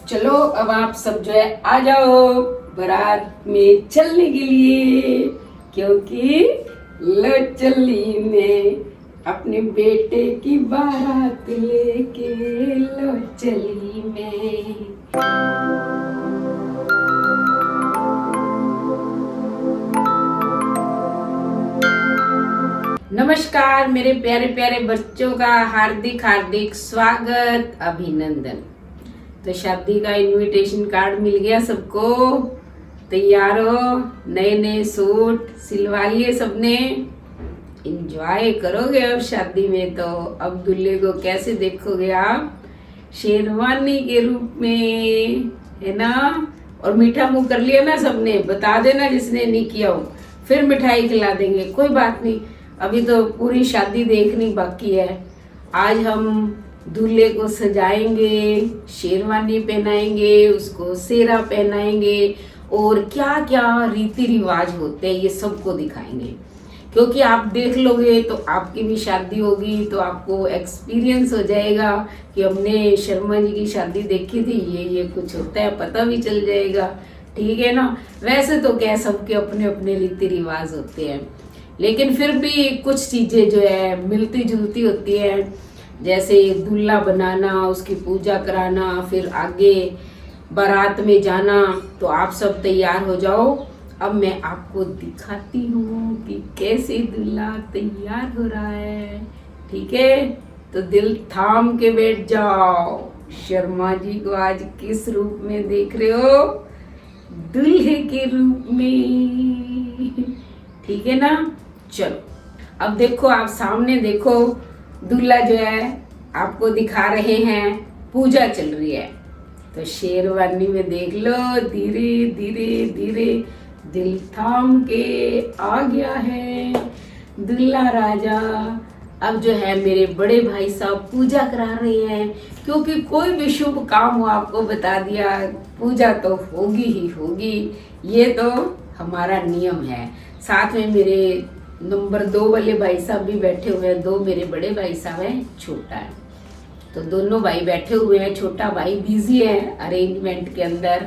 चलो अब आप सब जो है आ जाओ बारात में चलने के लिए, क्योंकि लो चली में अपने बेटे की बारात लेके लो चली में। नमस्कार मेरे प्यारे प्यारे बच्चों का हार्दिक हार्दिक स्वागत अभिनंदन। तो शादी का इनविटेशन कार्ड मिल गया सबको, तैयार हो, नए नए सूट सिलवा लिए सबने, एंजॉय करोगे अब शादी में। तो अब दूल्हे को कैसे देखोगे आप, शेरवानी के रूप में, है ना। और मीठा मुंह कर लिया ना सबने, बता देना जिसने नहीं किया हो, फिर मिठाई खिला देंगे, कोई बात नहीं। अभी तो पूरी शादी देखनी बाकी है। आज हम दूल्हे को सजाएंगे, शेरवानी पहनाएंगे, उसको सेहरा पहनाएंगे और क्या क्या रीति रिवाज होते हैं ये सबको दिखाएंगे। क्योंकि आप देख लोगे तो आपकी भी शादी होगी, तो आपको एक्सपीरियंस हो जाएगा कि हमने शर्मा जी की शादी देखी थी, ये कुछ होता है, पता भी चल जाएगा। ठीक है ना। वैसे तो क्या सबके अपने अपने रीति रिवाज होते हैं, लेकिन फिर भी कुछ चीजें जो है मिलती जुलती होती है, जैसे दूल्हा बनाना, उसकी पूजा कराना, फिर आगे बारात में जाना। तो आप सब तैयार हो जाओ, अब मैं आपको दिखाती हूँ कि कैसे दूल्हा तैयार हो रहा है। ठीक है, तो दिल थाम के बैठ जाओ। शर्मा जी को आज किस रूप में देख रहे हो, दूल्हे के रूप में। ठीक है ना। चलो अब देखो, आप सामने देखो, दूल्हा जो है आपको दिखा रहे हैं, पूजा चल रही है। तो शेरवानी में देख लो, धीरे धीरे धीरे दिल थाम के आ गया है दूल्हा राजा। अब जो है मेरे बड़े भाई साहब पूजा करा रहे हैं, क्योंकि कोई भी शुभ काम हो आपको बता दिया, पूजा तो होगी ही होगी, ये तो हमारा नियम है। साथ में मेरे नंबर 2 वाले भाई साहब भी बैठे हुए हैं, 2 मेरे बड़े भाई साहब हैं, छोटा है, तो दोनों भाई बैठे हुए हैं। छोटा भाई बिजी है अरेंजमेंट के अंदर,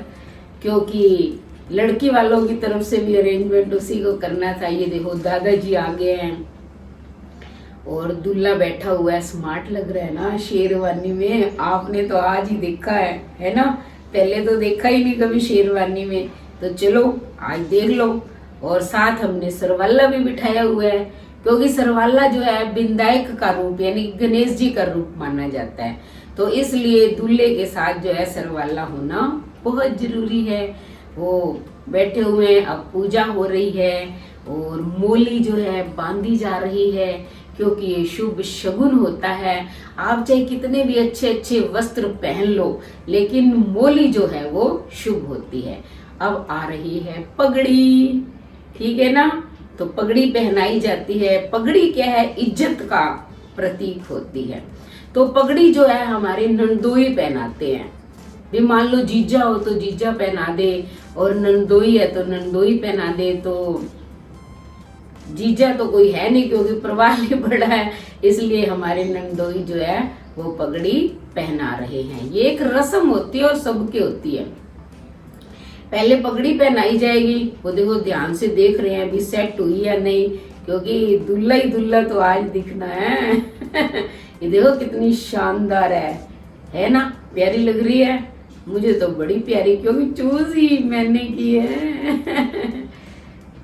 क्योंकि लड़की वालों की तरफ से भी अरेंजमेंट उसी को करना था। ये देखो दादाजी आ गए हैं और दूल्हा बैठा हुआ है, स्मार्ट लग रहा है ना शेरवानी में। आपने तो आज ही देखा है ना, पहले तो देखा ही नहीं कभी शेरवानी में, तो चलो आज देख लो। और साथ हमने सरवाला भी बिठाया हुआ है, क्योंकि सरवाला जो है विनायक का रूप यानी गणेश जी का रूप माना जाता है, तो इसलिए दूल्हे के साथ जो है सरवाला होना बहुत जरूरी है। वो बैठे हुए हैं, अब पूजा हो रही है और मोली जो है बांधी जा रही है, क्योंकि ये शुभ शगुन होता है। आप चाहे कितने भी अच्छे अच्छे वस्त्र पहन लो, लेकिन मोली जो है वो शुभ होती है। अब आ रही है पगड़ी, ठीक है ना। तो पगड़ी पहनाई जाती है। पगड़ी क्या है, इज्जत का प्रतीक होती है। तो पगड़ी जो है हमारे नंदोई पहनाते हैं। भी मान लो जीजा हो तो जीजा पहना दे, और नंदोई है तो नंदोई पहना दे। तो जीजा तो कोई है नहीं, क्योंकि परिवार ही बड़ा है, इसलिए हमारे नंदोई जो है वो पगड़ी पहना रहे हैं। ये एक रस्म होती है और सबके होती है। पहले पगड़ी पहनाई जाएगी, वो देखो ध्यान से देख रहे हैं अभी सेट हुई या नहीं, क्योंकि दूल्हा ही दूल्हा तो आज दिखना है। ये देखो कितनी शानदार है ना, प्यारी लग रही है। मुझे तो बड़ी प्यारी, क्योंकि चूज ही मैंने की है।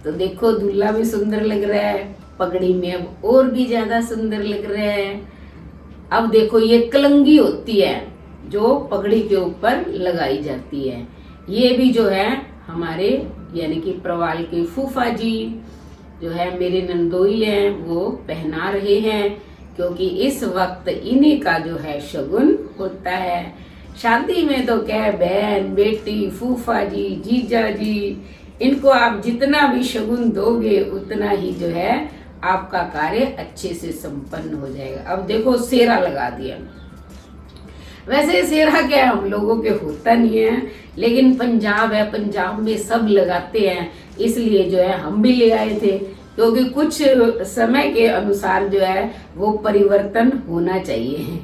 तो देखो दूल्हा भी सुंदर लग रहा है, पगड़ी में अब और भी ज्यादा सुंदर लग रहा है। अब देखो ये कलंगी होती है जो पगड़ी के ऊपर लगाई जाती है। ये भी जो है हमारे यानी कि प्रवाल के फूफा जी जो है मेरे नंदोई हैं, वो पहना रहे हैं, क्योंकि इस वक्त इन्हीं का जो है शगुन होता है। शादी में तो क्या है, बहन बेटी फूफा जी जीजा जी, इनको आप जितना भी शगुन दोगे उतना ही जो है आपका कार्य अच्छे से संपन्न हो जाएगा। अब देखो सेहरा लगा दिया। वैसे सेहरा क्या हम लोगों के होता नहीं है, लेकिन पंजाब है, पंजाब में सब लगाते हैं, इसलिए जो है हम भी ले आए थे, क्योंकि कुछ समय के अनुसार जो है वो परिवर्तन होना चाहिए।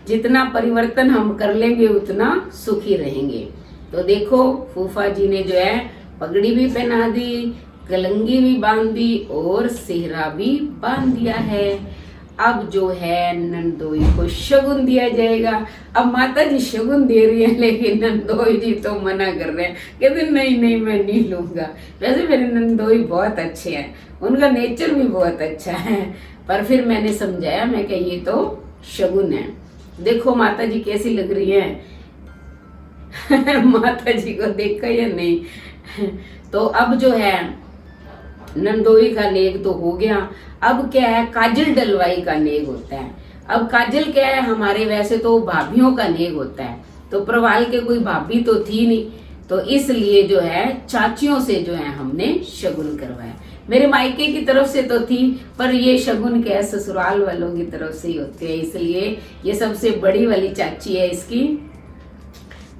जितना परिवर्तन हम कर लेंगे उतना सुखी रहेंगे। तो देखो फूफा जी ने जो है पगड़ी भी पहना दी, कलंगी भी बांध दी और सेहरा भी बांध दिया है। अब जो है नंदोई को शगुन दिया जाएगा। अब माता जी शगुन दे रही है लेकिन नंदोई जी तो मना कर रहे हैं, कहते नहीं नहीं मैं नहीं लूंगा। वैसे मेरे नंदोई बहुत अच्छे हैं, उनका नेचर भी बहुत अच्छा है, पर फिर मैंने समझाया, मैं क्या ये तो शगुन है। देखो माता जी कैसी लग रही है माता जी को देखा या नहीं। तो अब जो है नंदोई का नेग तो हो गया। अब क्या है, काजल डलवाई का नेग होता है। अब काजल क्या है, हमारे वैसे तो भाभियों का नेग होता है, तो प्रवाल के कोई भाभी तो थी नहीं, तो इसलिए जो है चाचियों से जो है हमने शगुन करवाया। मेरे मायके की तरफ से तो थी, पर ये शगुन क्या है ससुराल वालों की तरफ से ही होते हैं, इसलिए ये सबसे बड़ी वाली चाची है इसकी।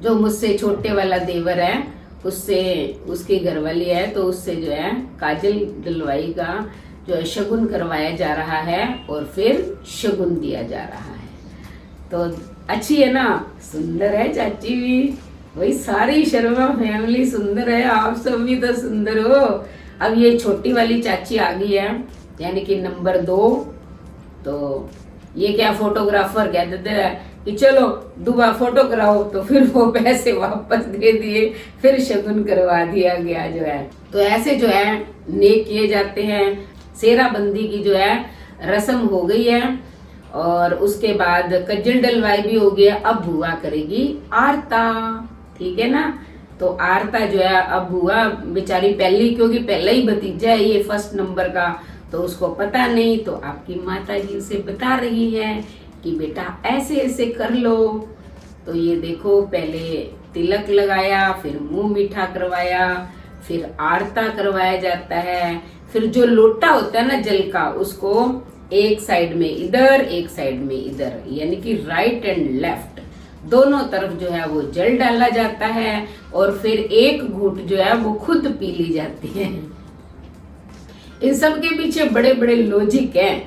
जो मुझसे छोटे वाला देवर है उससे उसकी घरवाली है, तो उससे जो है काजल डलवाई का जो है शगुन करवाया जा रहा है और फिर शगुन दिया जा रहा है। तो अच्छी है ना, सुंदर है चाची भी, वही सारी शर्मा फैमिली सुंदर है, आप सब भी तो सुंदर हो। अब ये छोटी वाली चाची आ गई है, यानी कि नंबर 2। तो ये क्या फोटोग्राफर कह देते हैं कि चलो दुबा फोटो कराओ, तो फिर वो पैसे वापस दे दिए, फिर शगुन करवा दिया गया जो है। तो ऐसे जो है नेक किए जाते हैं। सेहरा बंदी की जो है रस्म हो गई है और उसके बाद कज्जल डलवाई भी हो गया। अब बुआ करेगी आरता, ठीक है ना। तो आरता जो है अब बुआ बेचारी पहली, क्योंकि पहला ही भतीजा है ये फर्स्ट नंबर का, तो उसको पता नहीं, तो आपकी माता जी उसे बता रही है कि बेटा ऐसे ऐसे कर लो। तो ये देखो पहले तिलक लगाया, फिर मुंह मीठा करवाया, फिर आरता करवाया जाता है। फिर जो लोटा होता है ना जल का, उसको एक साइड में इधर एक साइड में इधर, यानी कि राइट एंड लेफ्ट दोनों तरफ जो है वो जल डाला जाता है और फिर एक घूंट जो है वो खुद पी ली जाती है। इन सब के पीछे बड़े बड़े लॉजिक है,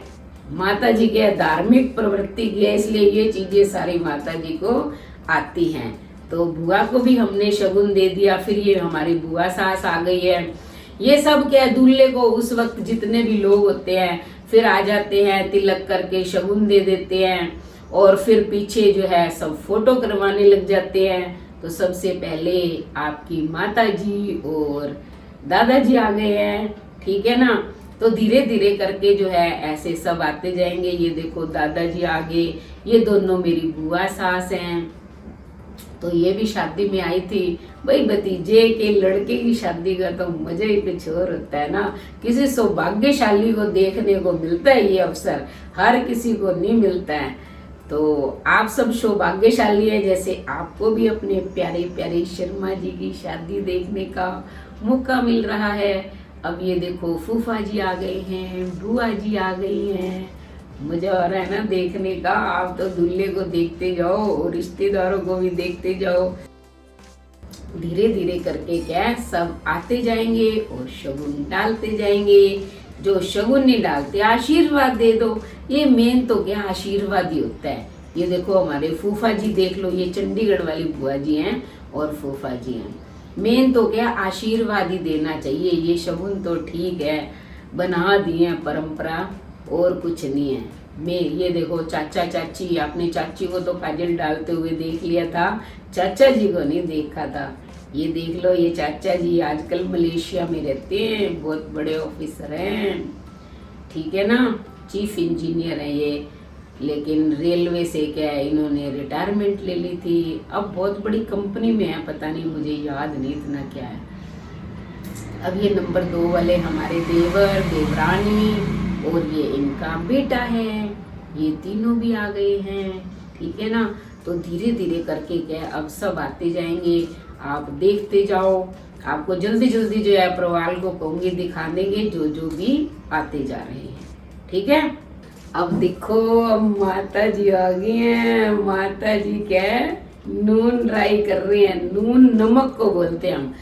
माता जी के धार्मिक प्रवृत्ति की है, इसलिए ये चीजें सारी माता जी को आती हैं। तो बुआ को भी हमने शगुन दे दिया। फिर ये हमारी बुआ सास आ गई है। ये सब क्या, दूल्हे को उस वक्त जितने भी लोग होते हैं फिर आ जाते हैं, तिलक करके शगुन दे देते हैं और फिर पीछे जो है सब फोटो करवाने लग जाते हैं। तो सबसे पहले आपकी माता जी और दादाजी आ गए हैं, ठीक है ना। तो धीरे धीरे करके जो है ऐसे सब आते जाएंगे। ये देखो दादाजी आ गए, ये दोनों मेरी बुआ सास हैं। तो ये भी शादी में आई थी। भाई भतीजे के लड़के की शादी का तो मजा ही कुछ और होता है ना, किसी सौभाग्यशाली को देखने को मिलता है ये अवसर, हर किसी को नहीं मिलता है। तो आप सब सौभाग्यशाली है, जैसे आपको भी अपने प्यारे प्यारे शर्मा जी की शादी देखने का मौका मिल रहा है। अब ये देखो फूफा जी आ गए हैं, बुआ जी आ गई हैं, मजा आ रहा है ना देखने का। आप तो दूल्हे को देखते जाओ और रिश्तेदारों को भी देखते जाओ। धीरे धीरे करके क्या सब आते जाएंगे और शगुन डालते जाएंगे। जो शगुन नहीं डालते आशीर्वाद दे दो, ये मेन तो क्या आशीर्वाद ही होता है। ये देखो हमारे फूफा जी देख लो, ये चंडीगढ़ वाली बुआ जी हैं और फूफा जी हैं। मेन तो क्या आशीर्वाद ही देना चाहिए। ये शगुन तो ठीक है बना दिए परंपरा और कुछ नहीं है। मैं ये देखो चाचा चाची, आपने चाची को तो काजल डालते हुए देख लिया था, चाचा जी को नहीं देखा था। ये देख लो ये चाचा जी आजकल मलेशिया में रहते हैं, बहुत बड़े ऑफिसर हैं, ठीक है ना, चीफ इंजीनियर हैं ये। लेकिन रेलवे से क्या है इन्होंने रिटायरमेंट ले ली थी, अब बहुत बड़ी कंपनी में है, पता नहीं मुझे याद नहीं इतना क्या है। अब ये नंबर 2 वाले हमारे देवर देवरानी और ये इनका बेटा है, ये तीनों भी आ गए हैं, ठीक है ना। तो धीरे धीरे करके क्या अब सब आते जाएंगे, आप देखते जाओ। आपको जल्दी जल्दी जो है प्रवाल को कहूंगी दिखा देंगे जो जो भी आते जा रहे हैं, ठीक है। अब देखो अब माता जी आ गई हैं। माता जी क्या नून राई कर रही हैं, नून नमक को बोलते हैं हम।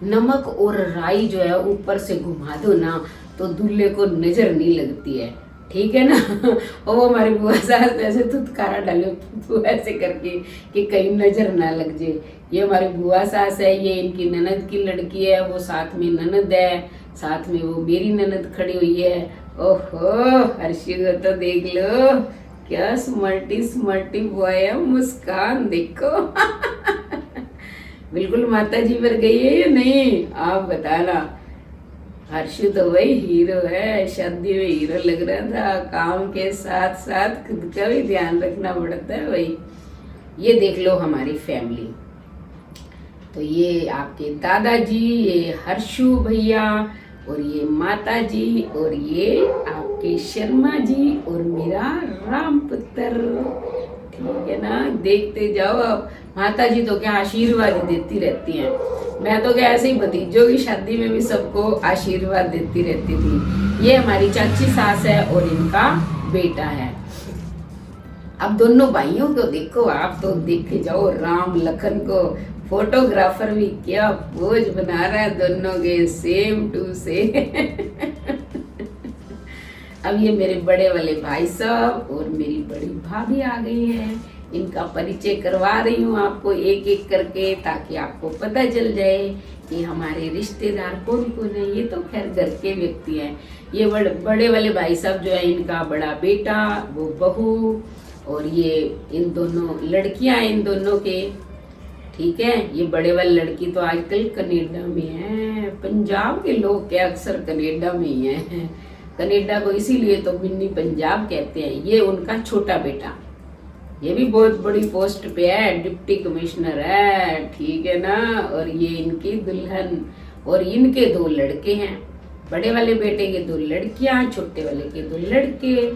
नमक और राई जो है ऊपर से घुमा दो ना तो दूल्हे को नजर नहीं लगती है। ठीक है ना। और वो हमारी बुआ सास ऐसे धुतकारा डाले तू ऐसे करके कि कहीं नजर ना लग जाए। ये हमारी बुआ सास है, ये इनकी ननद की लड़की है, वो साथ में ननद है, साथ में वो मेरी ननद खड़ी हुई है। ओहो हर्षी को तो देख लो, क्या स्मर्टी स्मर्टी बॉय है, मुस्कान देखो। बिल्कुल माता जी पर गई है या नहीं, आप बताना। हर्षु तो वही हीरो है, शादी में हीरो लग रहा था, काम के साथ साथ खुद का भी ध्यान रखना पड़ता है भाई। ये देख लो हमारी फैमिली, तो ये आपके दादाजी, ये हर्षु भैया, और ये माता जी, और ये आपके शर्मा जी, और मेरा राम पुत्र। ठीक है ना, देखते जाओ। अब माता जी तो क्या आशीर्वाद देती रहती हैं, मैं तो क्या ऐसे ही भतीजों की शादी में भी सबको आशीर्वाद देती रहती थी। ये हमारी चाची सास है और इनका बेटा है। अब दोनों भाइयों को देखो, आप तो देख के जाओ राम लखन को। फोटोग्राफर भी क्या पोज बना रहा है दोनों के, सेम टू सेम। अब ये मेरे बड़े वाले भाई साहब और मेरी बड़ी भाभी आ गई है। इनका परिचय करवा रही हूँ आपको एक एक करके, ताकि आपको पता चल जाए कि हमारे रिश्तेदार कौन कौन है। ये तो खैर घर के व्यक्ति हैं। ये बड़े वाले भाई साहब जो है, इनका बड़ा बेटा, वो बहू, और ये इन दोनों लड़कियां इन दोनों के। ठीक है, ये बड़े वाली लड़की तो आजकल कनेडा में है। पंजाब के लोग क्या अक्सर कनेडा में ही हैं। कनेडा को इसीलिए तो मिनी पंजाब कहते हैं। ये उनका छोटा बेटा, ये भी बहुत बड़ी पोस्ट पे है, डिप्टी कमिश्नर है। ठीक है ना, और ये इनकी दुल्हन, और इनके 2 लड़के हैं। बड़े वाले बेटे के 2 लड़कियां, छोटे वाले के 2 लड़के।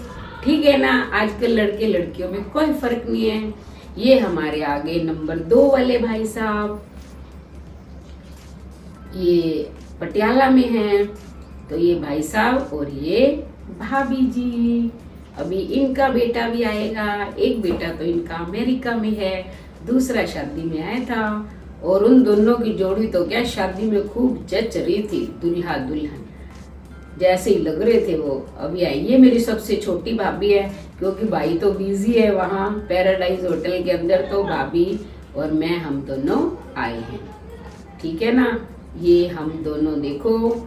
ठीक है ना, आजकल लड़के लड़कियों में कोई फर्क नहीं है। ये हमारे आगे नंबर 2 वाले भाई साहब, ये पटियाला में हैं। तो ये भाई साहब और ये भाभी जी। अभी इनका बेटा भी आएगा। एक बेटा तो इनका अमेरिका में है, दूसरा शादी में आया था। और उन दोनों की जोड़ी तो क्या शादी में खूब जच रही थी, दुल्हा दुल्हन जैसे ही लग रहे थे वो। अभी आई, ये मेरी सबसे छोटी भाभी है, क्योंकि भाई तो बिजी है वहाँ पैराडाइज होटल के अंदर, तो भाभी और मैं हम दोनों आए हैं। ठीक है ना, ये हम दोनों देखो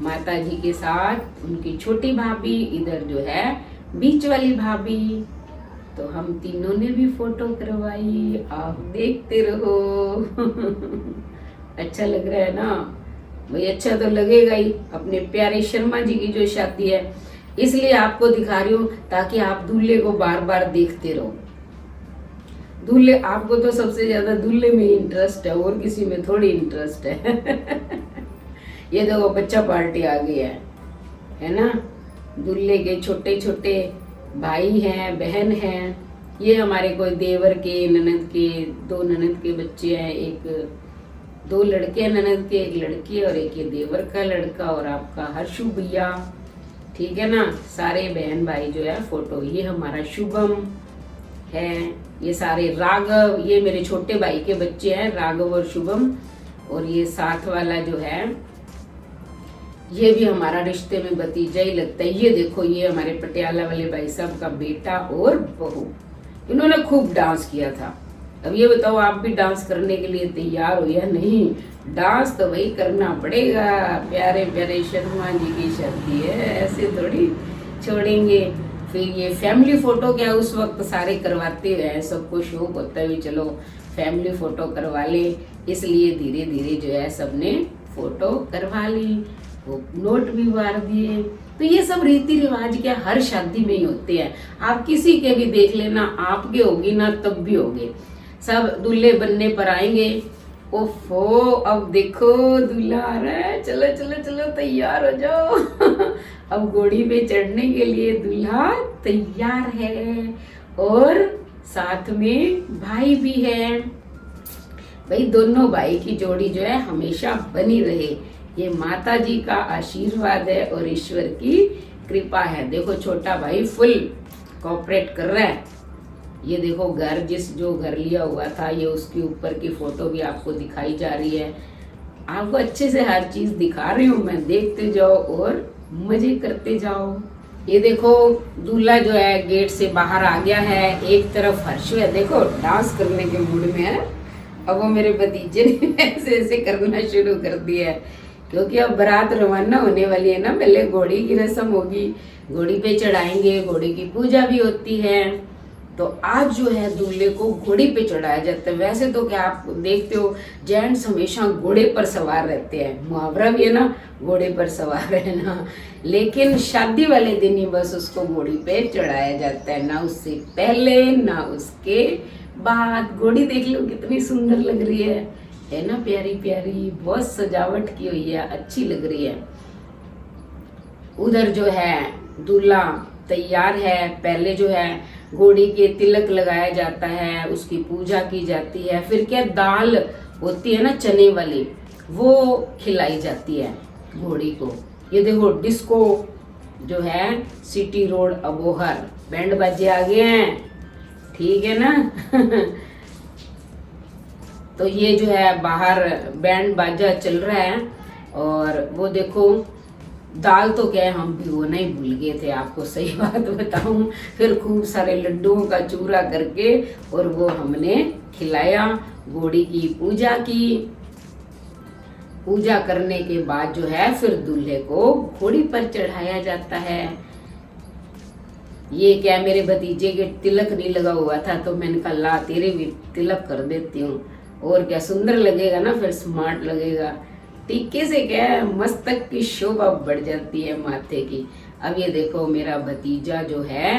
माता जी के साथ, उनकी छोटी भाभी, इधर जो है बीच वाली भाभी। तो हम तीनों ने भी फोटो करवाई, आप देखते रहो। अच्छा लग रहा है ना भाई, अच्छा तो लगेगा ही। अपने प्यारे शर्मा जी की जो शादी है, इसलिए आपको दिखा रही हूँ ताकि आप दूल्हे को बार बार देखते रहो। दूल्हे, आपको तो सबसे ज्यादा दूल्हे में इंटरेस्ट है, और किसी में थोड़ी इंटरेस्ट है। ये देखो बच्चा पार्टी आ गई है ना। दूल्हे के छोटे छोटे भाई हैं, बहन हैं। ये हमारे कोई देवर के, ननद के, 2 ननद के बच्चे हैं। 2 लड़के हैं ननद के, 1 लड़की और एक ये देवर का लड़का, और आपका हर्षु भैया। ठीक है ना, सारे बहन भाई जो है फोटो। ये हमारा शुभम है, ये सारे राघव, ये मेरे छोटे भाई के बच्चे हैं, राघव और शुभम। और ये साथ वाला जो है, ये भी हमारा रिश्ते में भतीजा ही लगता है। ये देखो, ये हमारे पटियाला वाले भाई साहब का बेटा और बहू। इन्होंने खूब डांस किया था। अब ये बताओ, आप भी डांस करने के लिए तैयार हो या नहीं? डांस तो वही करना पड़ेगा, प्यारे प्यारे शर्मा जी की शादी है, ऐसे थोड़ी छोड़ेंगे। फिर ये फैमिली फोटो क्या उस वक्त सारे करवाते हैं, सबको शौक होता है भी चलो फैमिली फोटो करवा ले, इसलिए धीरे धीरे जो है सबने फोटो करवा ली, वो नोट भी मार दिए। तो ये सब रीति रिवाज क्या हर शादी में ही होते हैं। आप किसी के भी देख लेना, आपके होगी ना तब भी होगे। सब दूल्हे बनने पर आएंगे, ओफो अब देखो दूल्हा आ रहा है, चलो चलो चलो तैयार हो जाओ। अब घोड़ी पे चढ़ने के लिए दूल्हा तैयार है, और साथ में भाई भी है। भाई दोनों भाई की जोड़ी जो है हमेशा बनी रहे, ये माता जी का आशीर्वाद है और ईश्वर की कृपा है। देखो छोटा भाई फुल कोऑपरेट कर रहा है। ये देखो घर, जो घर लिया हुआ था, ये उसके ऊपर की फोटो भी आपको दिखाई जा रही है। आपको अच्छे से हर चीज दिखा रही हूँ मैं, देखते जाओ और मजे करते जाओ। ये देखो दूल्हा जो है गेट से बाहर आ गया है, एक तरफ हर्ष है, देखो डांस करने के मूड में है। अब वो मेरे भतीजे ने ऐसे ऐसे करना शुरू कर दिया है, क्योंकि अब बारात रवाना होने वाली है ना। पहले घोड़ी की रस्म होगी, घोड़ी पे चढ़ाएंगे, घोड़ी की पूजा भी होती है। तो आज जो है दूल्हे को घोड़ी पे चढ़ाया जाता है। वैसे तो क्या आप देखते हो जेंट्स हमेशा घोड़े पर सवार रहते हैं, मुहावरा भी है ना, घोड़े पर सवार रहना। लेकिन शादी वाले दिन ही बस उसको घोड़ी पे चढ़ाया जाता है, ना उससे पहले ना उसके बाद। घोड़ी देख लो कितनी सुंदर लग रही है ना, प्यारी प्यारी, बहुत सजावट की हुई है, अच्छी लग रही है। उधर जो है दूल्हा तैयार है। पहले जो है घोड़ी के तिलक लगाया जाता है, उसकी पूजा की जाती है। फिर क्या दाल होती है ना चने वाली, वो खिलाई जाती है घोड़ी को। ये देखो डिस्को जो है सिटी रोड अबोहर, बैंड बाजे आ गए हैं, ठीक है ना। तो ये जो है बाहर बैंड बाजा चल रहा है। और वो देखो दाल तो क्या है, हम भिगोना ही भूल गए थे, आपको सही बात बताऊं। फिर खूब सारे लड्डुओं का चूरा करके और वो हमने खिलाया। घोड़ी की पूजा की, पूजा करने के बाद जो है फिर दूल्हे को घोड़ी पर चढ़ाया जाता है। ये क्या मेरे भतीजे के तिलक नहीं लगा हुआ था, तो मैंने कहा ला तेरे भी तिलक कर देती हूँ, और क्या सुंदर लगेगा ना, फिर स्मार्ट लगेगा। टीके से क्या है मस्तक की शोभा बढ़ जाती है माथे की। अब ये देखो मेरा भतीजा जो है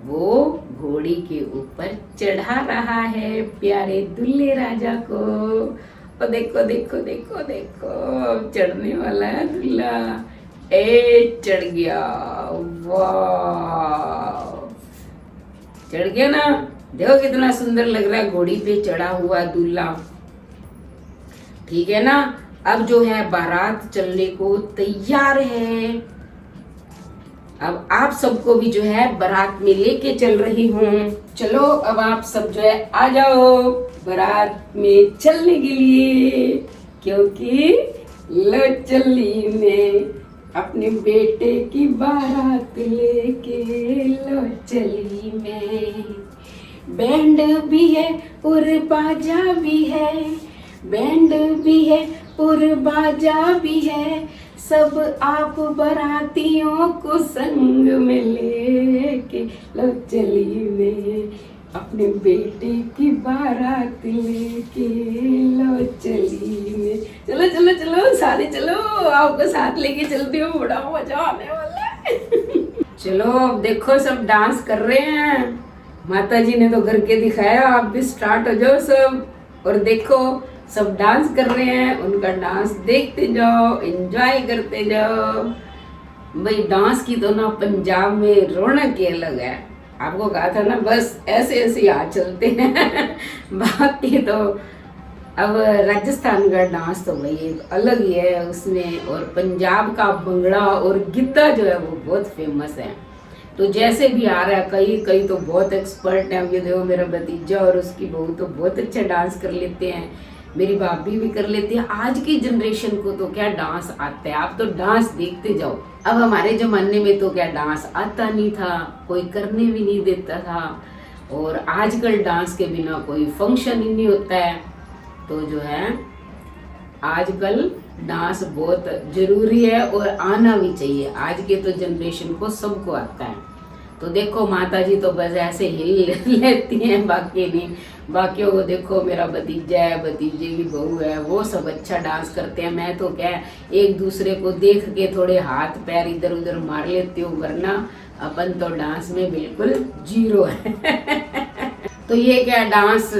वो घोड़ी के ऊपर चढ़ा रहा है प्यारे दुल्हे राजा को। और देखो देखो देखो देखो अब चढ़ने वाला है दूल्हा। ए चढ़ गया, वाह चढ़ गया ना। देखो कितना सुंदर लग रहा है घोड़ी पे चढ़ा हुआ दूल्हा, ठीक है ना। अब जो है बारात चलने को तैयार है। अब आप सबको भी जो है बारात में लेके चल रही हूँ। चलो अब आप सब जो है आ जाओ बारात में चलने के लिए, क्योंकि लो चली में अपने बेटे की बारात लेके, लो चली में बैंड भी है और बाजा भी है, बैंड भी है और बाजा भी है, सब आप बारातियों को संग में लेके लो चली में अपने बेटे की बारात लेके, लो चली में। चलो चलो चलो सारे चलो, आपको साथ लेके चलती हूँ, बड़ा मजा आने वाला है। चलो अब देखो सब डांस कर रहे हैं, माता जी ने तो करके दिखाया, आप भी स्टार्ट हो जाओ सब। और देखो सब डांस कर रहे हैं, उनका डांस देखते जाओ, एंजॉय करते जाओ। भाई डांस की तो ना पंजाब में रौनक ही अलग है। आपको कहा था ना, बस ऐसे ऐसे हाथ चलते हैं। बाकी तो अब राजस्थान का डांस तो भाई एक अलग ही है उसमें, और पंजाब का भंगड़ा और गिद्धा जो है वो बहुत फेमस है। तो जैसे भी आ रहा है, कई कई तो बहुत एक्सपर्ट हैं। ये देखो मेरा भतीजा और उसकी बहू तो बहुत अच्छा डांस कर लेते हैं, मेरी भाभी भी कर लेती है। आज की जनरेशन को तो क्या डांस आता है, आप तो डांस देखते जाओ। अब हमारे जमाने में तो क्या डांस आता नहीं था, कोई करने भी नहीं देता था, और आजकल डांस के बिना कोई फंक्शन ही नहीं होता है। तो जो है आजकल डांस बहुत जरूरी है और आना भी चाहिए। आज के तो जनरेशन को सबको आता है। तो देखो माता जी तो बस ऐसे हिल लेती हैं, बाकी नहीं। बाकियों को देखो, मेरा भतीजा है, भतीजे की बहू है, वो सब अच्छा डांस करते हैं। मैं तो क्या एक दूसरे को देख के थोड़े हाथ पैर इधर उधर मार लेती हूँ, वरना अपन तो डांस में बिल्कुल जीरो है। तो ये क्या डांस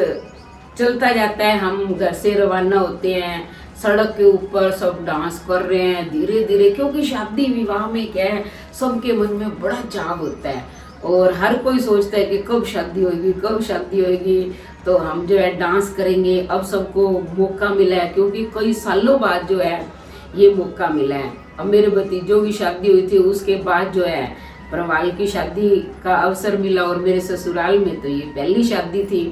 चलता जाता है, हम घर से रवाना होते हैं, सड़क के ऊपर सब डांस कर रहे हैं धीरे धीरे, क्योंकि शादी विवाह में क्या है सबके मन में बड़ा चाव होता है, और हर कोई सोचता है कि कब शादी होगी कब शादी होगी। तो हम जो है डांस करेंगे। अब सबको मौका मिला है, क्योंकि कई सालों बाद जो है ये मौका मिला है। अब मेरे भतीजों की शादी हुई थी, उसके बाद जो है प्रवाल की शादी का अवसर मिला, और मेरे ससुराल में तो ये पहली शादी थी।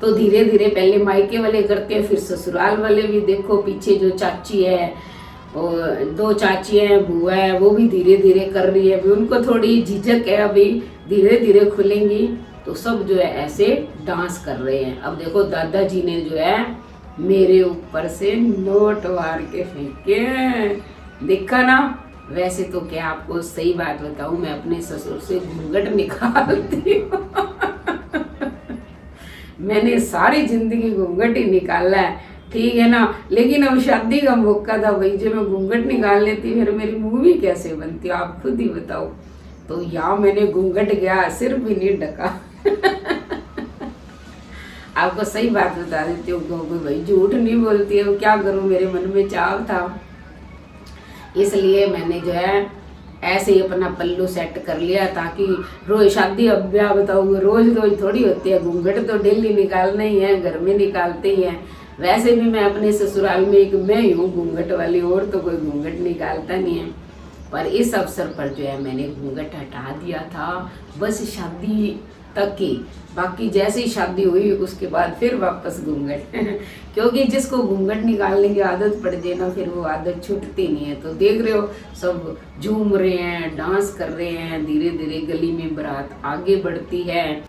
तो धीरे धीरे पहले मायके वाले करते हैं, फिर ससुराल वाले भी। देखो पीछे जो चाची है और 2 चाची हैं, बुआ है, वो भी धीरे धीरे कर रही है। अभी उनको थोड़ी झिझक है, अभी धीरे धीरे खुलेंगी। तो सब जो है ऐसे डांस कर रहे हैं। अब देखो दादाजी ने जो है मेरे ऊपर से नोट मार के फेंके, देखा ना। वैसे तो क्या आपको सही बात बताऊं, मैं अपने ससुर से घूंघट निकालती हूँ। मैंने सारी जिंदगी घूंघट ही निकाला है, ठीक है ना। लेकिन अब शादी का मौका था भाई, जो मैं घूंघट निकाल लेती फिर मेरी मूवी कैसे बनती, आप खुद ही बताओ। तो यहाँ मैंने घूंघट गया, सिर भी नहीं ढका। आपको सही बात बता देती हूँ भाई, झूठ नहीं बोलती है, क्या करूँ, मेरे मन में चाव था, इसलिए मैंने जो है ऐसे ही अपना पल्लू सेट कर लिया, ताकि रोज शादी अब ब्याह बताओ रोज रोज थोड़ी होती है, घूंघट तो डेली निकालना ही है, घर में निकालते ही हैं। वैसे भी मैं अपने ससुराल में एक मैं ही हूँ घूंघट वाली, और तो कोई घूंघट निकालता नहीं है। पर इस अवसर पर जो है मैंने घूंघट हटा दिया था, बस शादी तक की। बाकी जैसे ही शादी हुई उसके बाद फिर वापस घूंघट। क्योंकि जिसको घूंघट निकालने की आदत पड़ जाए ना, फिर वो आदत छूटती नहीं है। तो देख रहे हो सब झूम रहे हैं, डांस कर रहे हैं, धीरे धीरे गली में बारात आगे बढ़ती है।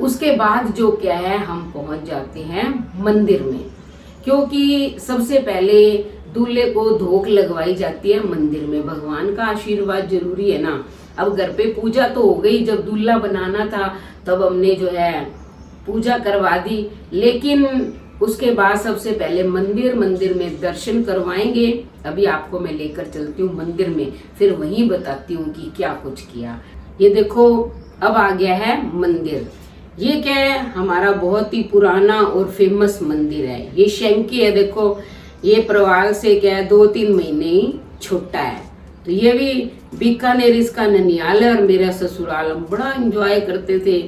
उसके बाद जो क्या है, हम पहुंच जाते हैं मंदिर में, क्योंकि सबसे पहले दूल्हे को धोक लगवाई जाती है मंदिर में। भगवान का आशीर्वाद जरूरी है ना। अब घर पे पूजा तो हो गई, जब दूल्हा बनाना था तब हमने जो है पूजा करवा दी, लेकिन उसके बाद सबसे पहले मंदिर में दर्शन करवाएंगे। अभी आपको मैं लेकर चलती हूँ मंदिर में, फिर वहीं बताती हूँ कि क्या कुछ किया। ये देखो अब आ गया है मंदिर। ये क्या है, हमारा बहुत ही पुराना और फेमस मंदिर है। ये शंकी है, देखो ये प्रवाल से क्या है 2-3 महीने ही छोटा है। तो ये भी बीकानेर इसका ननियाल है, और मेरा ससुराल। हम बड़ा एंजॉय करते थे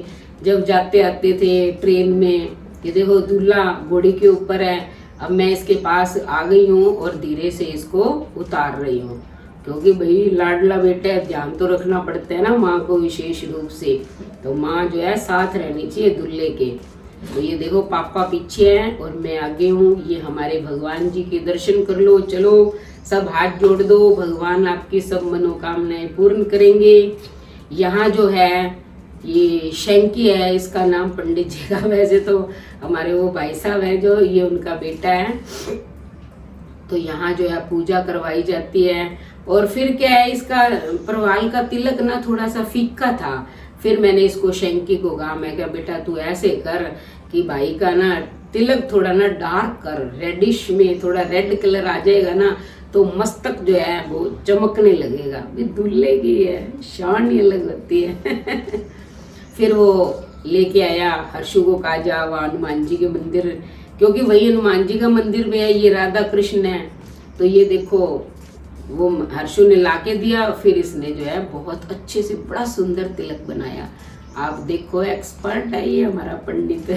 जब जाते आते थे ट्रेन में। ये देखो दूल्हा घोड़ी के ऊपर है। अब मैं इसके पास आ गई हूँ और धीरे से इसको उतार रही हूँ, क्योंकि भाई लाडला बेटा है, ध्यान तो रखना पड़ता है ना माँ को विशेष रूप से। तो माँ जो है साथ रहनी चाहिए दूल्हे के। तो ये देखो पापा पीछे हैं और मैं आगे हूँ। ये हमारे भगवान जी के दर्शन कर लो, चलो सब हाथ जोड़ दो, भगवान आपकी सब मनोकामनाएं पूर्ण करेंगे। यहाँ जो है ये शंकी है, इसका नाम पंडित जी का, वैसे तो हमारे वो भाई साहब है जो, ये उनका बेटा है। तो यहाँ जो है पूजा करवाई जाती है। और फिर क्या है, इसका प्रवाल का तिलक ना थोड़ा सा फीका था। फिर मैंने इसको शंकी को कहा, मैं क्या बेटा तू ऐसे कर कि भाई का ना तिलक थोड़ा ना डार्क कर, रेडिश में थोड़ा रेड कलर आ जाएगा ना, तो मस्तक जो है वो चमकने लगेगा। दूल्हे की है शान ही अलग होती है। फिर वो लेके आया हर्षु को, कहा जा वहाँ हनुमान जी के मंदिर, क्योंकि वही हनुमान जी का मंदिर में है, ये राधा कृष्ण है। तो ये देखो वो हर्षु ने लाके दिया। फिर इसने जो है बहुत अच्छे से बड़ा सुंदर तिलक बनाया। आप देखो एक्सपर्ट है ये हमारा पंडित।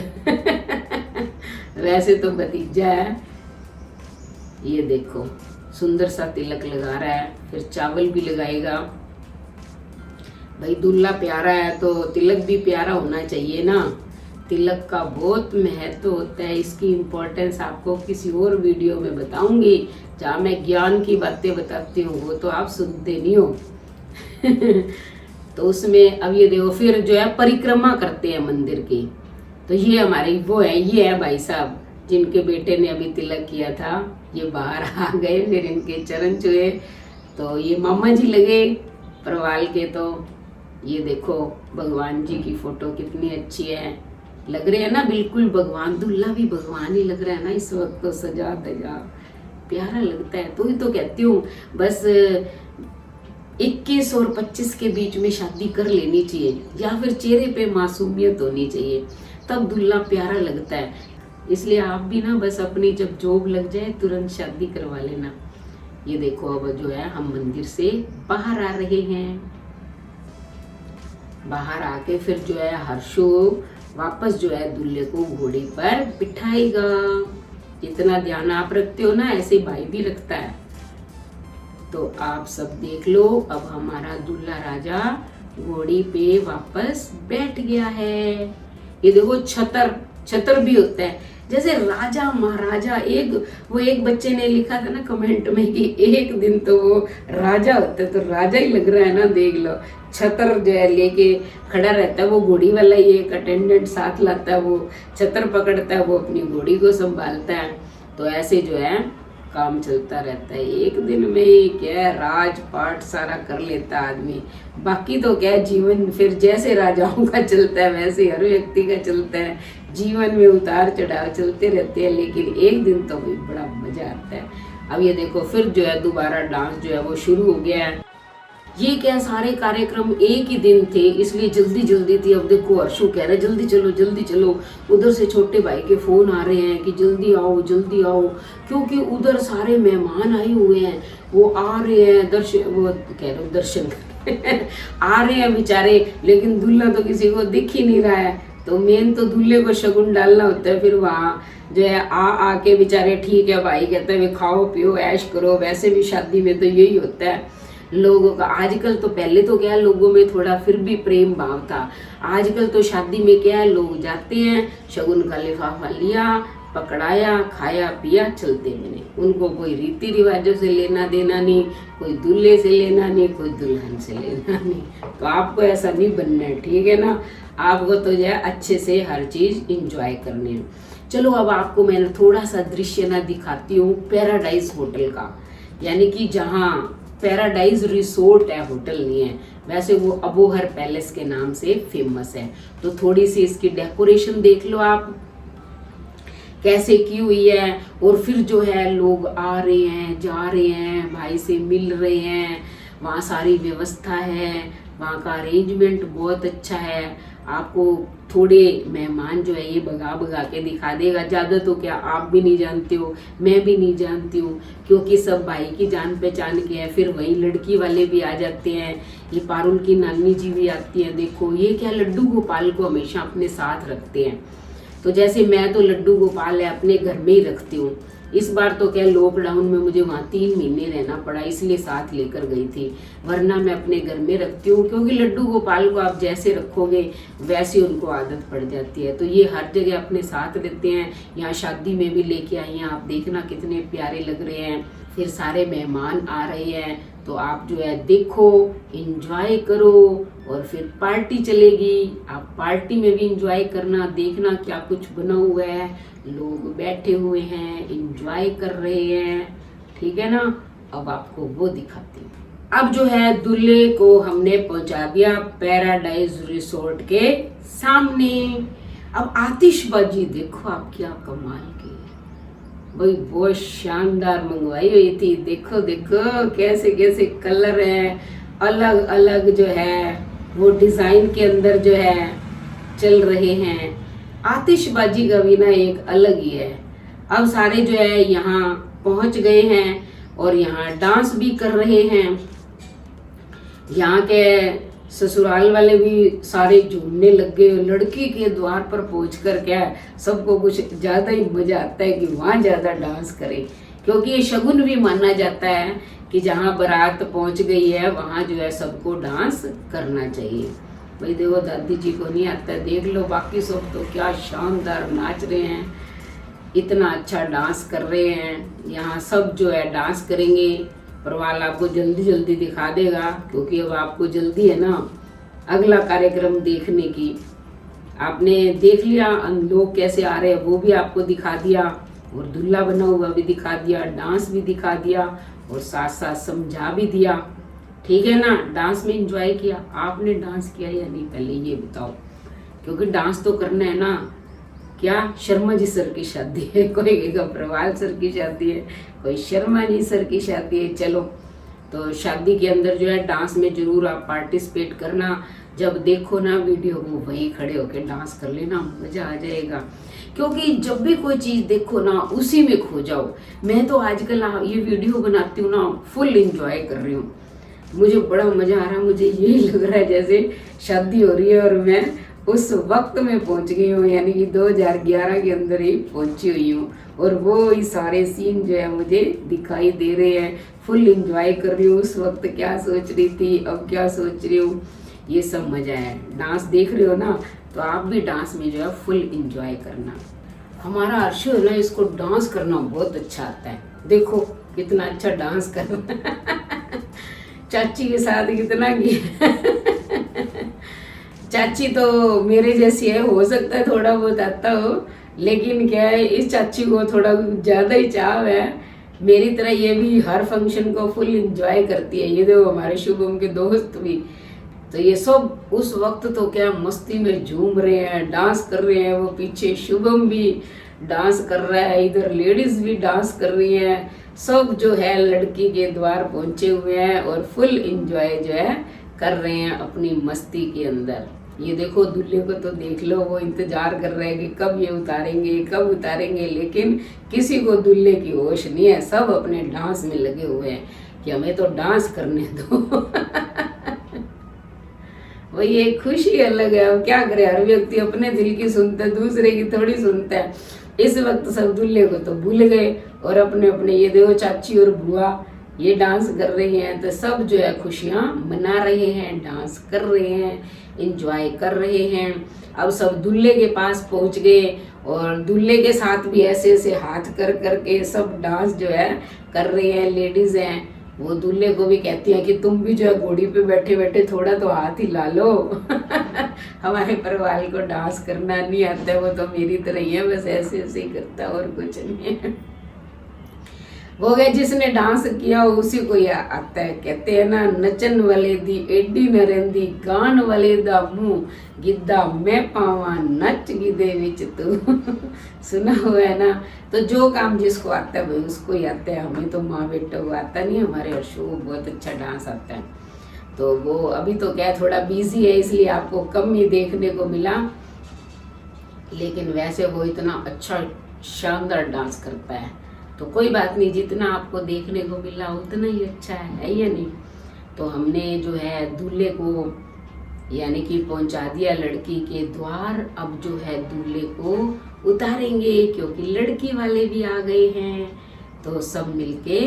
वैसे तो भतीजा है। ये देखो सुंदर सा तिलक लगा रहा है, फिर चावल भी लगाएगा। भाई दूल्हा प्यारा है तो तिलक भी प्यारा होना चाहिए ना। तिलक का बहुत महत्व होता है, इसकी इम्पोर्टेंस आपको किसी और वीडियो में बताऊंगी, जहाँ मैं ज्ञान की बातें बताती हूँ, वो तो आप सुनते नहीं हो। तो उसमें अब ये देखो फिर जो है परिक्रमा करते हैं मंदिर की। तो ये हमारे वो है, ये है भाई साहब जिनके बेटे ने अभी तिलक किया था। ये बाहर आ गए, फिर इनके चरण छुए। तो ये मामा जी लगे परवाल के। तो ये देखो भगवान जी की फोटो कितनी अच्छी है, लग रहे हैं ना बिल्कुल भगवान। दूल्हा भी भगवान ही लग रहा है ना इस वक्त, तो सजा धजा प्यारा लगता है। तो ही तो कहती हूँ बस 21 और 25 के बीच में शादी कर लेनी चाहिए, या फिर चेहरे पे मासूमियत होनी चाहिए, तब दूल्हा प्यारा लगता है। इसलिए आप भी ना बस अपनी जब जॉब लग जाए तुरंत शादी करवा लेना। ये देखो अब जो है हम मंदिर से बाहर आ रहे हैं। बाहर आके फिर जो है हर्षो वापस जो है दूल्हे को घोड़े पर बिठाएगा। जितना ध्यान आप रखते हो ना, ऐसे भाई भी रखता है। तो आप सब देख लो, अब हमारा दूल्हा राजा घोड़ी पे वापस बैठ गया है। ये देखो छतर भी होता है, जैसे राजा महाराजा। एक बच्चे ने लिखा था ना कमेंट में कि एक दिन तो वो राजा होता है, तो राजा ही लग रहा है ना, देख लो। छतर जो है लेके खड़ा रहता है, वो घोड़ी वाला ही एक अटेंडेंट साथ लाता है, वो छतर पकड़ता है, वो अपनी घोड़ी को संभालता है। तो ऐसे जो है काम चलता रहता है। एक दिन में ही क्या राजपाट सारा कर लेता आदमी। बाकी तो क्या जीवन फिर जैसे राजाओं का चलता है वैसे हर व्यक्ति का चलता है। जीवन में उतार चढ़ाव चलते रहते हैं, लेकिन एक दिन तो भी बड़ा मजा आता है। अब ये देखो फिर जो है दोबारा डांस जो है वो शुरू हो गया है। ये क्या सारे कार्यक्रम एक ही दिन थे, इसलिए जल्दी जल्दी थी। अब देखो हर्षु कह रहा है जल्दी चलो जल्दी चलो। उधर से छोटे भाई के फोन आ रहे हैं कि जल्दी आओ जल्दी आओ, क्योंकि उधर सारे मेहमान आए हुए हैं, वो आ रहे हैं दर्शन आ रहे हैं बेचारे। लेकिन दूल्हा तो किसी को दिख ही नहीं रहा है, तो मेन तो दूल्हे को शगुन डालना होता है। फिर वहाँ जो है आके बेचारे ठीक है भाई कहते हैं खाओ पियो ऐश करो। वैसे भी शादी में तो यही होता है लोगों का। आजकल तो पहले तो क्या लोगों में थोड़ा फिर भी प्रेम भाव था, आजकल तो शादी में क्या है लोग जाते हैं, शगुन का लिफाफा लिया, पकड़ाया, खाया पिया, चलते बने। उनको कोई रीति रिवाजों से लेना देना नहीं, कोई दूल्हे से लेना नहीं, कोई दुल्हन से लेना नहीं। तो आपको ऐसा नहीं बनना है, ठीक है ना। आपको तो जो है अच्छे से हर चीज इंजॉय करनी है। चलो अब आपको मैं थोड़ा सा दृश्य ना दिखाती हूँ पैराडाइज होटल का, यानी कि जहाँ पैराडाइज रिसोर्ट है, होटल नहीं है। वैसे वो अबोहर पैलेस के नाम से फेमस है। तो थोड़ी सी इसकी डेकोरेशन देख लो आप कैसे की हुई है। और फिर जो है लोग आ रहे हैं जा रहे हैं, भाई से मिल रहे हैं, वहाँ सारी व्यवस्था है, वहाँ का अरेंजमेंट बहुत अच्छा है। आपको थोड़े मेहमान जो है ये भगा भगा के दिखा देगा। ज़्यादा तो क्या आप भी नहीं जानते हो, मैं भी नहीं जानती हूँ, क्योंकि सब भाई की जान पहचान के हैं। फिर वही लड़की वाले भी आ जाते हैं, ये पारुल की नानी जी भी आती हैं। देखो ये क्या लड्डू गोपाल को हमेशा अपने साथ रखते हैं। तो जैसे मैं तो लड्डू गोपाल है अपने घर में ही रखती हूँ। इस बार तो क्या लॉकडाउन में मुझे वहाँ 3 महीने रहना पड़ा, इसलिए साथ लेकर गई थी, वरना मैं अपने घर में रखती हूँ। क्योंकि लड्डू गोपाल को आप जैसे रखोगे वैसे उनको आदत पड़ जाती है। तो ये हर जगह अपने साथ रहते हैं। यहाँ शादी में भी लेके आई हैं, आप देखना कितने प्यारे लग रहे हैं। फिर सारे मेहमान आ रहे हैं, तो आप जो है देखो इंजॉय करो। और फिर पार्टी चलेगी, आप पार्टी में भी इंजॉय करना, देखना क्या कुछ बना हुआ है, लोग बैठे हुए हैं इंजॉय कर रहे हैं, ठीक है ना। अब आपको वो दिखाती हूँ। अब जो है दूल्हे को हमने पहुंचा दिया पैराडाइज रिसोर्ट के सामने। अब आतिशबाजी देखो आप क्या कमाल की भाई, बहुत शानदार मंगवाई हुई थी। देखो देखो कैसे कैसे कलर है, अलग अलग जो है वो डिजाइन के अंदर जो है चल रहे हैं। आतिशबाजी का भी ना एक अलग ही है। अब सारे जो है यहाँ पहुंच गए हैं और यहाँ डांस भी कर रहे हैं। यहाँ के ससुराल वाले भी सारे झूमने लग गए। लड़की के द्वार पर पहुंचकर क्या सबको कुछ ज्यादा ही मजा आता है कि वहाँ ज्यादा डांस करें, क्योंकि ये शगुन भी माना जाता है कि जहाँ बारात पहुंच गई है वहाँ जो है सबको डांस करना चाहिए। भाई देखो दादी जी को नहीं आता, देख लो बाकी सब तो क्या शानदार नाच रहे हैं, इतना अच्छा डांस कर रहे हैं। यहाँ सब जो है डांस करेंगे। प्रवाल आपको जल्दी जल्दी दिखा देगा, क्योंकि अब आपको जल्दी है ना अगला कार्यक्रम देखने की। आपने देख लिया लोग कैसे आ रहे हैं, वो भी आपको दिखा दिया, और दूल्हा बना हुआ भी दिखा दिया, डांस भी दिखा दिया, और साथ साथ समझा भी दिया, ठीक है ना। डांस में एंजॉय किया। आपने डांस किया या नहीं पहले ये बताओ, क्योंकि डांस तो करना है ना। क्या शर्मा जी सर की शादी है, कोई कहेगा प्रवाल सर की शादी है, कोई शर्मा जी सर की शादी है। चलो तो शादी के अंदर जो है डांस में जरूर आप पार्टिसिपेट करना। जब देखो ना वीडियो को वहीं खड़े होकर डांस कर लेना, मजा आ जाएगा। क्योंकि जब भी कोई चीज देखो ना उसी में खो जाओ। मैं तो आजकल ये वीडियो बनाती हूँ ना फुल एंजॉय कर रही हूँ, मुझे बड़ा मजा आ रहा है। मुझे यही लग रहा है जैसे शादी हो रही है और मैं उस वक्त में पहुंच गई हूँ, यानी कि 2011 के अंदर ही पहुंची हुई हूँ। और वो ही सारे सीन जो है मुझे दिखाई दे रहे हैं, फुल एंजॉय कर रही हूँ। उस वक्त क्या सोच रही थी, अब क्या सोच रही हूँ, ये सब मजा है। डांस देख रहे हो ना, तो आप भी डांस में जो है फुल एंजॉय करना। हमारा अर्शु है ना, इसको डांस करना बहुत अच्छा आता है, देखो कितना अच्छा डांस करना। चाची के साथ कितना किया। चाची तो मेरे जैसी है, हो सकता है थोड़ा बहुत आता हो, लेकिन क्या है इस चाची को थोड़ा ज्यादा ही चाव है। मेरी तरह ये भी हर फंक्शन को फुल एंजॉय करती है। ये देखो हमारे शुभम के दोस्त भी, तो ये सब उस वक्त तो क्या मस्ती में झूम रहे हैं, डांस कर रहे हैं। वो पीछे शुभम भी डांस कर रहा है, इधर लेडीज भी डांस कर रही हैं। सब जो है लड़की के द्वार पहुंचे हुए हैं और फुल एंजॉय जो है कर रहे हैं अपनी मस्ती के अंदर। ये देखो दूल्हे को तो देख लो, वो इंतजार कर रहे हैं कि कब ये उतारेंगे कब उतारेंगे, लेकिन किसी को दूल्हे की होश नहीं है। सब अपने डांस में लगे हुए हैं कि हमें तो डांस करने दो। वही एक खुशी अलग है। अब क्या करे, हर व्यक्ति अपने दिल की सुनता है, दूसरे की थोड़ी सुनता है। इस वक्त सब दूल्हे को तो भूल गए और अपने अपने, ये देखो चाची और बुआ ये डांस कर रही हैं, तो सब जो है खुशियां मना रहे हैं, डांस कर रहे हैं, एंजॉय कर रहे हैं। अब सब दूल्हे के पास पहुंच गए और दूल्हे के साथ भी ऐसे ऐसे हाथ कर करके सब डांस जो है कर रहे हैं। लेडीज हैं वो दूल्हे को भी कहती है कि तुम भी जो है घोड़ी पे बैठे बैठे थोड़ा तो हाथ हिला लो। हमारे परिवार को डांस करना नहीं आता है, वो तो मेरी तरह ही है, बस ऐसे ऐसे ही करता है और कुछ नहीं है। वो गए जिसने डांस किया उसी को यह आता है। कहते हैं ना, नचन वाले दी एडी न रहिंदी, गान वाले दा मुंह गिद्दा मैं पावा, नच गिदे विच तू। सुना हुआ है ना। तो जो काम जिसको आता है भाई उसको ही आता है। हमें तो माँ बेटा को आता नहीं, हमारे अर्शु को बहुत अच्छा डांस आता है। तो वो अभी तो क्या थोड़ा बिजी है, इसलिए आपको कम ही देखने को मिला, लेकिन वैसे वो इतना अच्छा शानदार डांस करता है। तो कोई बात नहीं, जितना आपको देखने को मिला उतना ही अच्छा है या नहीं। तो हमने जो है दूल्हे को यानी कि पहुंचा दिया लड़की के द्वार। अब जो है दूल्हे को उतारेंगे, क्योंकि लड़की वाले भी आ गए हैं। तो सब मिलके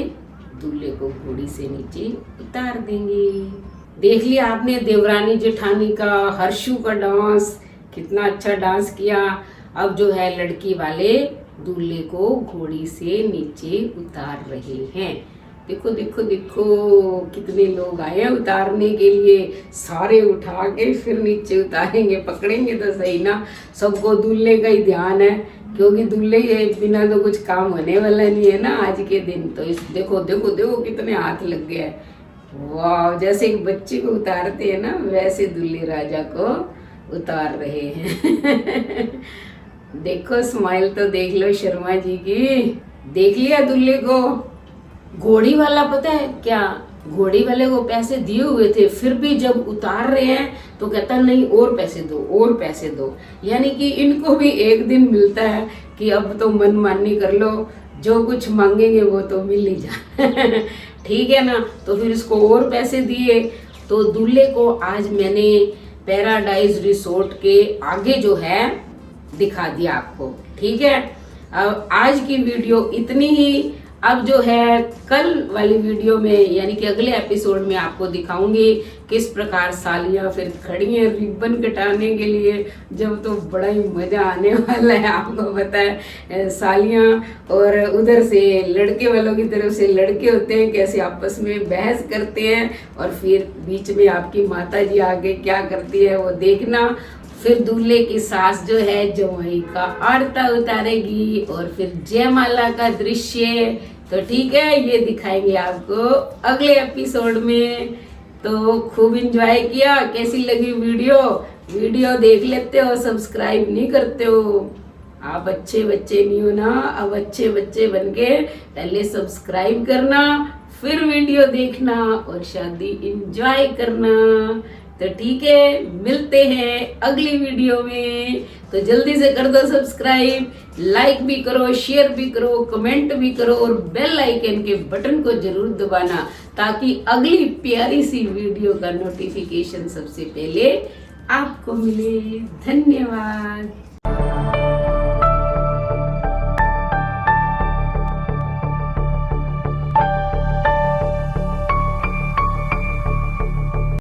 दूल्हे को घोड़ी से नीचे उतार देंगे। देख लिया आपने देवरानी जेठानी का, हर्षु का डांस, कितना अच्छा डांस किया। अब जो है लड़की वाले दूल्हे को घोड़ी से नीचे उतार रहे हैं। देखो देखो देखो कितने लोग आए हैं उतारने के लिए। सारे उठा के फिर नीचे उतारेंगे, पकड़ेंगे तो सही ना। सबको दूल्हे का ही ध्यान है, क्योंकि दूल्हे के बिना तो कुछ काम होने वाला नहीं है ना आज के दिन। तो इस देखो देखो देखो कितने हाथ लग गए हैं। वाह, जैसे एक बच्चे को उतारते हैं ना, वैसे दूल्हे राजा को उतार रहे हैं। देखो स्माइल तो देख लो शर्मा जी की। देख लिया दूल्हे को। घोड़ी वाला पता है क्या, घोड़ी वाले को पैसे दिए हुए थे, फिर भी जब उतार रहे हैं तो कहता नहीं और पैसे दो और पैसे दो। यानी कि इनको भी एक दिन मिलता है कि अब तो मनमानी कर लो, जो कुछ मांगेंगे वो तो मिल ही जाए। ठीक है ना। तो फिर इसको और पैसे दिए। तो दूल्हे को आज मैंने पैराडाइज रिसोर्ट के आगे जो है दिखा दिया आपको। ठीक है, अब आज की वीडियो इतनी ही। अब जो है कल वाली वीडियो में यानी कि अगले एपिसोड में आपको दिखाऊंगी किस प्रकार सालियां फिर खड़ी हैं रिबन कटाने के लिए, जब तो बड़ा ही मजा आने वाला है। आपको पता है सालियां और उधर से लड़के वालों की तरफ से लड़के होते हैं, कैसे आपस में बहस करते हैं, और फिर बीच में आपकी माता जी आगे क्या करती है वो देखना। फिर दूल्हे की सास जो है जवाई का आरता उतारेगी और फिर जयमाला का दृश्य। तो ठीक है, ये दिखाएंगे आपको अगले एपिसोड में। तो खूब एंजॉय किया। कैसी लगी वीडियो देख लेते हो, सब्सक्राइब नहीं करते हो। आप अच्छे बच्चे नहीं हो ना, अब अच्छे बच्चे बनके पहले सब्सक्राइब करना, फिर वीडियो देखना और शादी एंजॉय करना। तो ठीक है, मिलते हैं अगली वीडियो में। तो जल्दी से कर दो सब्सक्राइब, लाइक भी करो, शेयर भी करो, कमेंट भी करो और बेल आइकन के बटन को जरूर दबाना, ताकि अगली प्यारी सी वीडियो का नोटिफिकेशन सबसे पहले आपको मिले। धन्यवाद।